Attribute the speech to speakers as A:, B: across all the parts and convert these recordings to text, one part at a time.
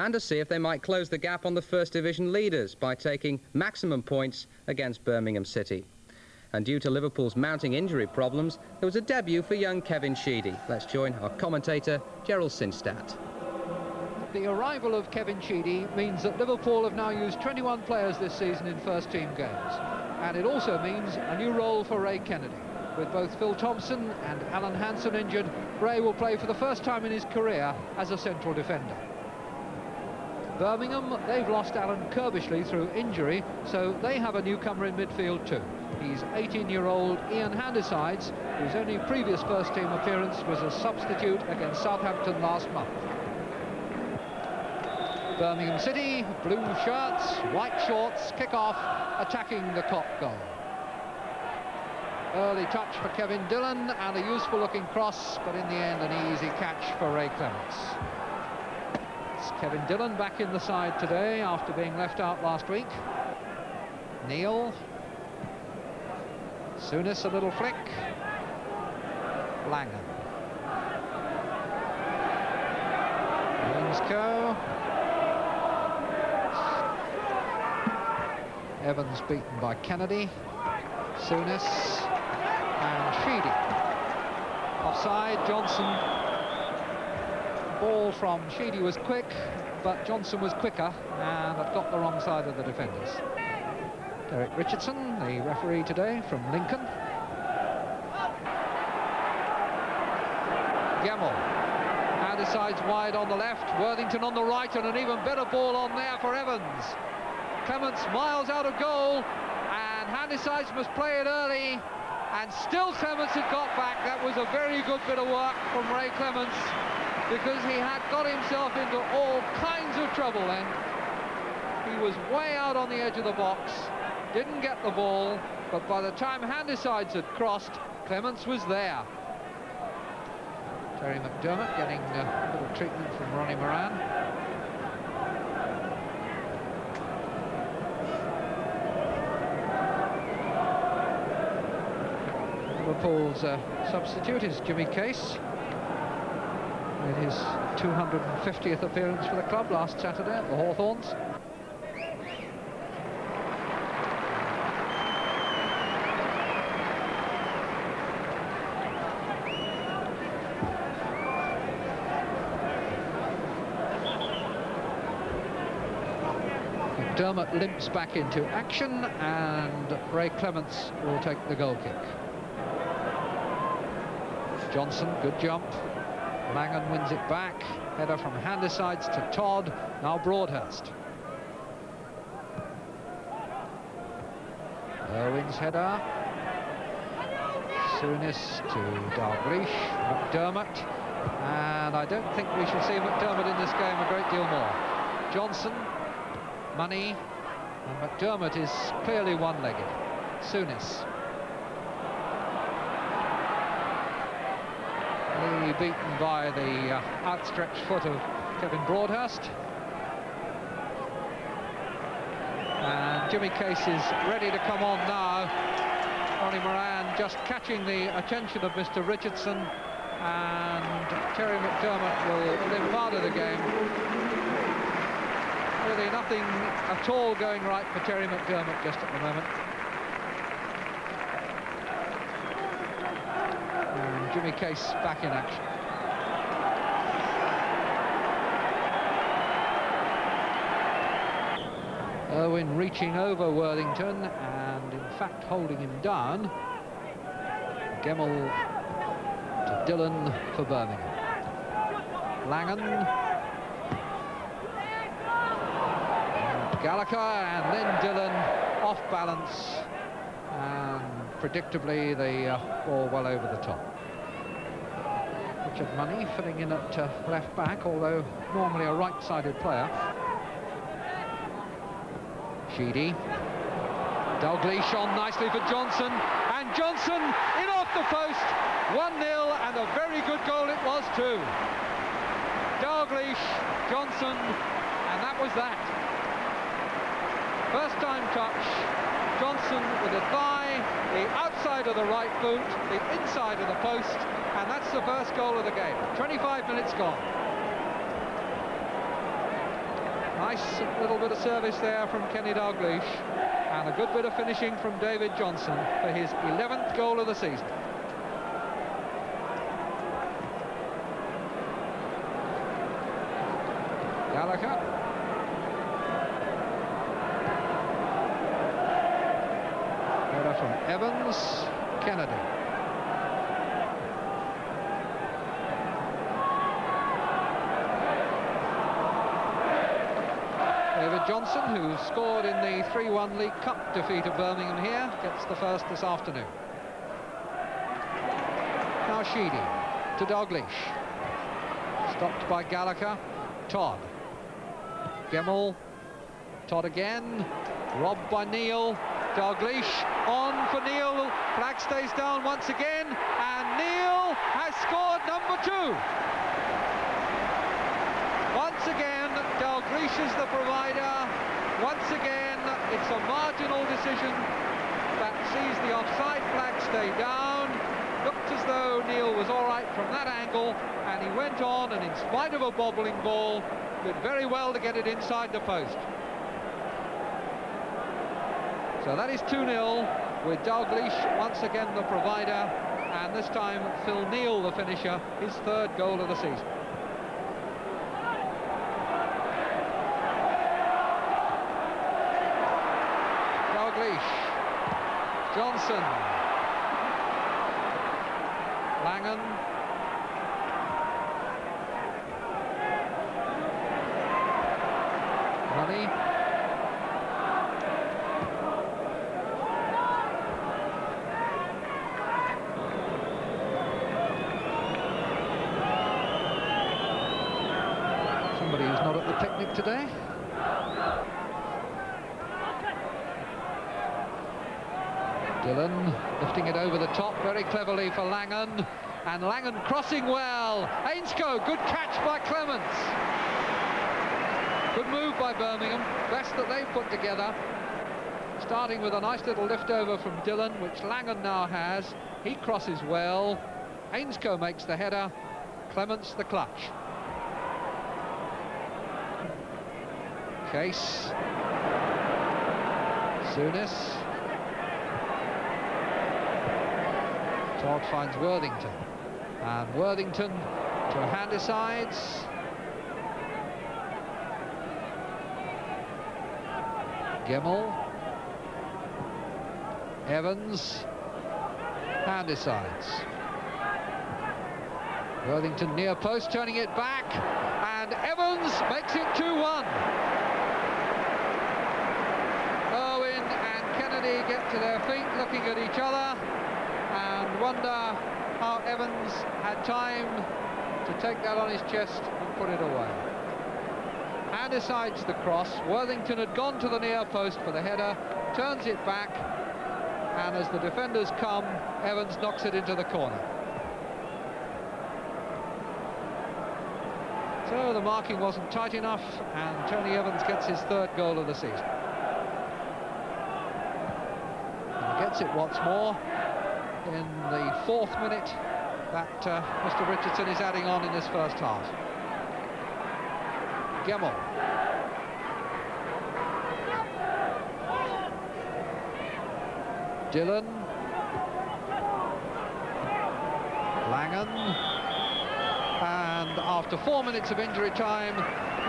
A: and to see if they might close the gap on the First Division leaders by taking maximum points against Birmingham City. And due to Liverpool's mounting injury problems, there was a debut for young Kevin Sheedy. Let's join our commentator, Gerald Sinstadt.
B: The arrival of Kevin Sheedy means that Liverpool have now used 21 players this season in first-team games. And it also means a new role for Ray Kennedy. With both Phil Thompson and Alan Hansen injured, Ray will play for the first time in his career as a central defender. Birmingham, they've lost Alan Kirbishley through injury, so they have a newcomer in midfield too. He's 18-year-old Ian Handysides, whose only previous first-team appearance was a substitute against Southampton last month. Birmingham City, blue shirts, white shorts, kick-off, attacking the Kop goal. Early touch for Kevin Dillon and a useful-looking cross, but in the end an easy catch for Ray Clements. It's Kevin Dillon back in the side today after being left out last week. Neal. Souness, a little flick. Langan. Winscoe. Evans beaten by Kennedy. Souness. And Sheedy. Offside, Johnson. Ball from Sheedy was quick, but Johnson was quicker and had got the wrong side of the defenders. Derek Richardson, the referee today from Lincoln. Gemmell. Now decides wide on the left, Worthington on the right, and an even better ball on there for Evans. Clements miles out of goal, and Handysides must play it early, and still Clements had got back. That was a very good bit of work from Ray Clements, because he had got himself into all kinds of trouble then. He was way out on the edge of the box, didn't get the ball, but by the time Handysides had crossed, Clements was there. Terry McDermott getting a little treatment from Ronnie Moran. Liverpool's substitute is Jimmy Case. Made his 250th appearance for the club last Saturday at the Hawthorns. McDermott limps back into action, and Ray Clements will take the goal kick. Johnson, good jump. Langan wins it back. Header from Handysides to Todd. Now Broadhurst. Irwin's header. Souness to Dalglish. McDermott. And I don't think we shall see McDermott in this game a great deal more. Johnson, Money, and McDermott is clearly one-legged. Souness. Beaten by the outstretched foot of Kevin Broadhurst. And Jimmy Case is ready to come on now. Ronnie Moran just catching the attention of Mr. Richardson, and Terry McDermott will limp out of the game. Really nothing at all going right for Terry McDermott just at the moment. Jimmy Case back in action. Irwin reaching over Worthington and in fact holding him down. Gemmell to Dillon for Birmingham. Langan. And Gallagher, and then Dillon off balance, and predictably the ball well over the top. Richard Money filling in at left back, although normally a right-sided player. Sheedy. Dalglish on nicely for Johnson, and Johnson in off the post. 1-0, and a very good goal it was too. Dalglish, Johnson, and that was that. First time touch. Johnson with a thigh, the outside of the right boot, the inside of the post, and that's the first goal of the game. 25 minutes gone. Nice little bit of service there from Kenny Dalglish, and a good bit of finishing from David Johnson for his 11th goal of the season. Gallagher. Header from Evans. Kennedy. David Johnson, who scored in the 3-1 League Cup defeat of Birmingham here, gets the first this afternoon. Now Sheedy to Dalglish. Stopped by Gallagher. Todd. Gemmell. Todd again. Robbed by Neil. Dalglish on for Neil. Flag stays down once again, and Neil has scored number 2. Once again, Dalglish is the provider. Once again, it's a marginal decision that sees the offside flag stay down. Looked as though Neil was all right from that angle, and he went on, and in spite of a bobbling ball, did very well to get it inside the post. So that is 2-0, with Dalglish once again the provider, and this time Phil Neal the finisher, his 3rd goal of the season. Dalglish, Johnson, Langan, Money, somebody who's not at the picnic today. Dillon lifting it over the top very cleverly for Langan, and Langan crossing well. Ainscough, good catch by Clements. Good move by Birmingham, best that they've put together. Starting with a nice little lift over from Dillon, which Langan now has. He crosses well. Ainscough makes the header. Clements the clutch. Case. Souness. Todd finds Worthington, and Worthington to Handysides. Gemmell, Evans, Handysides. Worthington near post, turning it back, and Evans makes it 2-1. Irwin and Kennedy get to their feet, looking at each other, and wonder how Evans had time to take that on his chest and put it away. And decides the cross. Worthington had gone to the near post for the header, turns it back, and as the defenders come, Evans knocks it into the corner. So the marking wasn't tight enough, and Tony Evans gets his 3rd goal of the season. And he gets it once more in the 4th minute that Mr. Richardson is adding on in this first half. Gemmell. Dillon. Langan. And after 4 minutes of injury time,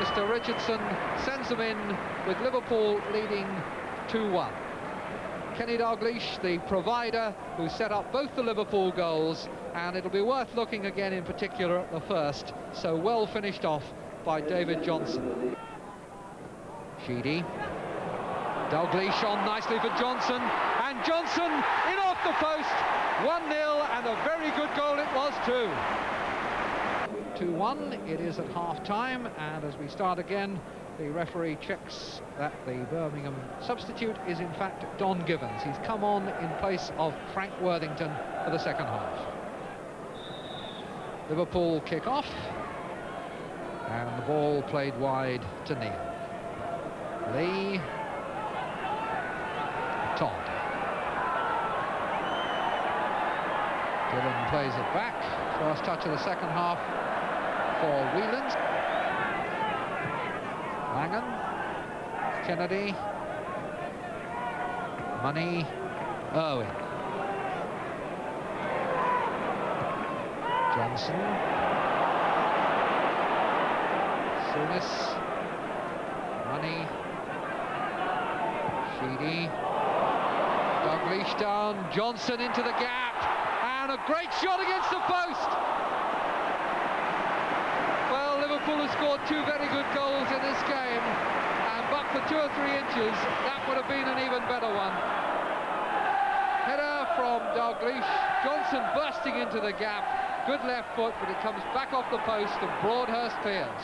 B: Mr. Richardson sends them in with Liverpool leading 2-1. Kenny Dalglish, the provider, who set up both the Liverpool goals, and it'll be worth looking again in particular at the first, so well finished off by David Johnson. Sheedy. Dalglish on nicely for Johnson, and Johnson in off the post. 1-0, and a very good goal it was too. 2-1, it is at half-time, and as we start again, the referee checks that the Birmingham substitute is in fact Don Givens. He's come on in place of Frank Worthington for the second half. Liverpool kick off, and the ball played wide to Neil. Lee. Todd. Dillon plays it back. First touch of the second half for Whelan. Langan. Kennedy. Money. Irwin. Johnson. Souness. Money. Sheedy. Dalglish down. Johnson into the gap. And a great shot against the post. Well, Liverpool has scored 2 very good goals in this game. And but for 2 or 3 inches, that would have been an even better one. Header from Dalglish. Johnson bursting into the gap. Good left foot, but it comes back off the post and Broadhurst clears.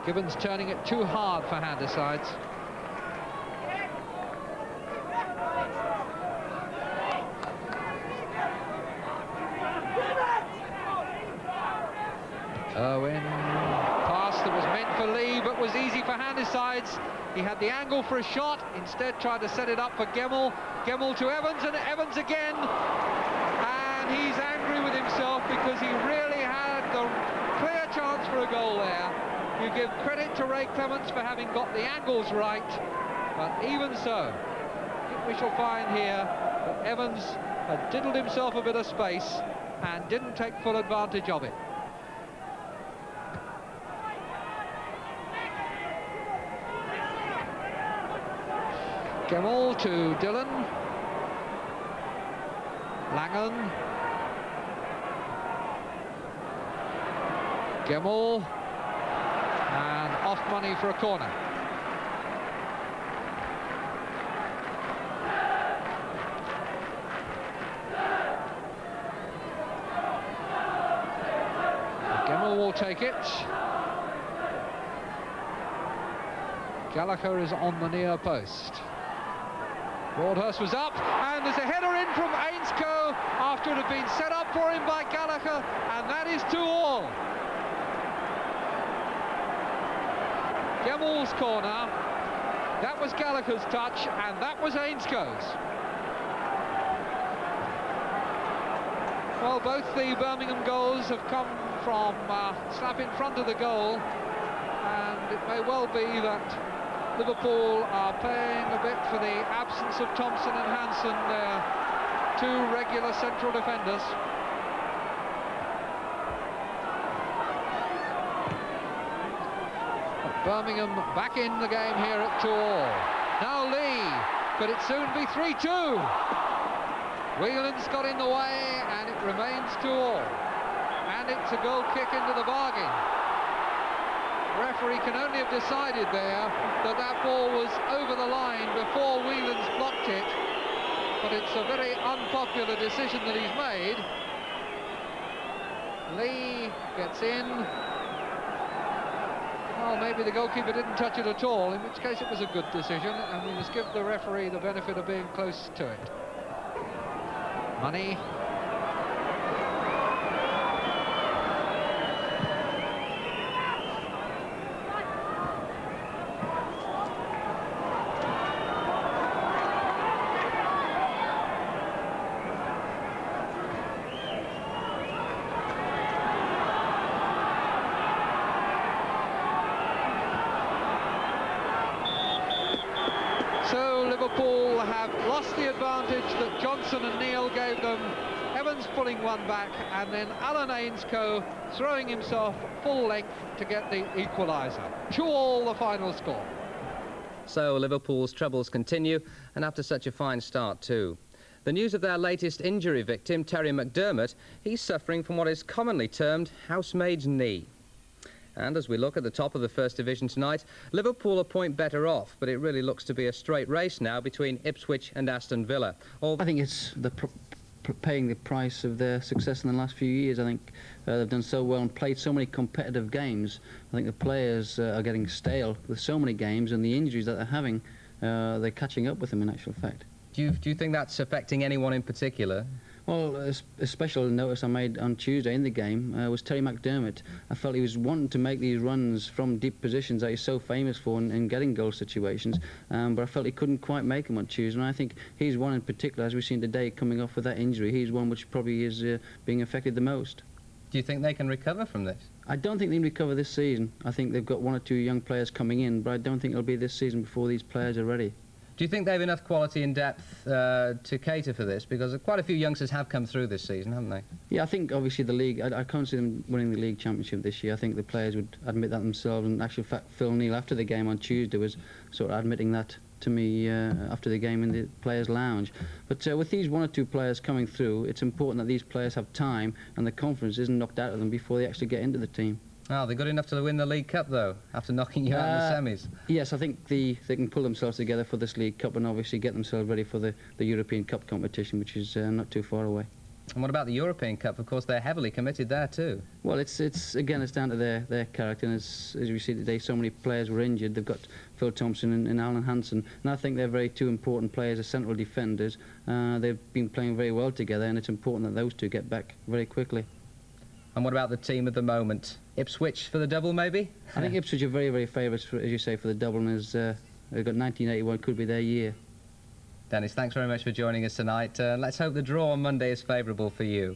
B: Gibbons turning it too hard for Handysides. Irwin, pass that was meant for Lee, but was easy for Handysides. He had the angle for a shot, instead tried to set it up for Gemmell. Gemmell to Evans, and Evans again. And he's angry with himself because he really had the clear chance for a goal there. You give credit to Ray Clements for having got the angles right, but even so, I think we shall find here that Evans had diddled himself a bit of space and didn't take full advantage of it. Gemmell to Dillon. Langan. Gemmell. And off money for a corner. Gemmell will take it. Gallagher is on the near post. Broadhurst was up, and there's a header in from Ainscough after it had been set up for him by Gallagher, and that is 2-all. Gemmell's corner, that was Gallagher's touch, and that was Ainscough's. Well, both the Birmingham goals have come from slap in front of the goal, and it may well be that Liverpool are paying a bit for the absence of Thompson and Hansen, their 2 regular central defenders. Birmingham back in the game here at 2-all. Now Lee, could it soon be 3-2? Whelan's got in the way and it remains 2-all. And it's a goal kick into the bargain. The referee can only have decided there that that ball was over the line before Whelan's blocked it, but it's a very unpopular decision that he's made. Lee gets in. Well, maybe the goalkeeper didn't touch it at all, in which case it was a good decision, and we must give the referee the benefit of being close to it. Money. So Liverpool have lost the advantage that Johnson and Neal gave them. Evans pulling one back, and then Alan Ainscough throwing himself full length to get the equaliser. 2-all the final score.
A: So Liverpool's troubles continue, and after such a fine start too. The news of their latest injury victim, Terry McDermott, he's suffering from what is commonly termed housemaid's knee. And as we look at the top of the First Division tonight, Liverpool a point better off, but it really looks to be a straight race now between Ipswich and Aston Villa.
C: I think it's paying the price of their success in the last few years. I think they've done so well and played so many competitive games. I think the players are getting stale with so many games, and the injuries that they're having, they're catching up with them in actual fact.
A: Do you think that's affecting anyone in particular?
C: Well, a special notice I made on Tuesday in the game was Terry McDermott. I felt he was wanting to make these runs from deep positions that he's so famous for in getting goal situations, but I felt he couldn't quite make them on Tuesday, and I think he's one in particular, as we've seen today, coming off with that injury. He's one which probably is being affected the most.
A: Do you think they can recover from this?
C: I don't think they'll recover this season. I think they've got one or two young players coming in, but I don't think it'll be this season before these players are ready.
A: Do you think they have enough quality and depth to cater for this? Because quite a few youngsters have come through this season, haven't they?
C: Yeah, I think obviously the league, I can't see them winning the league championship this year. I think the players would admit that themselves, and actually Phil Neal after the game on Tuesday was sort of admitting that to me after the game in the players' lounge. But with these one or two players coming through, it's important that these players have time and the confidence isn't knocked out of them before they actually get into the team.
A: Oh, they're good enough to win the League Cup, though, after knocking you out in the semis.
C: Yes, I think they can pull themselves together for this League Cup and obviously get themselves ready for the European Cup competition, which is not too far away.
A: And what about the European Cup? Of course, they're heavily committed there, too.
C: Well, it's down to their character, and as we see today, so many players were injured. They've got Phil Thompson and Alan Hansen, and I think they're two important players as central defenders. They've been playing very well together, and it's important that those two get back very quickly.
A: And what about the team at the moment? Ipswich for the double, maybe?
C: I think Ipswich are very, very favourites, as you say, for the double, and they've got 1981 could be their year.
A: Dennis, thanks very much for joining us tonight. Let's hope the draw on Monday is favourable for you.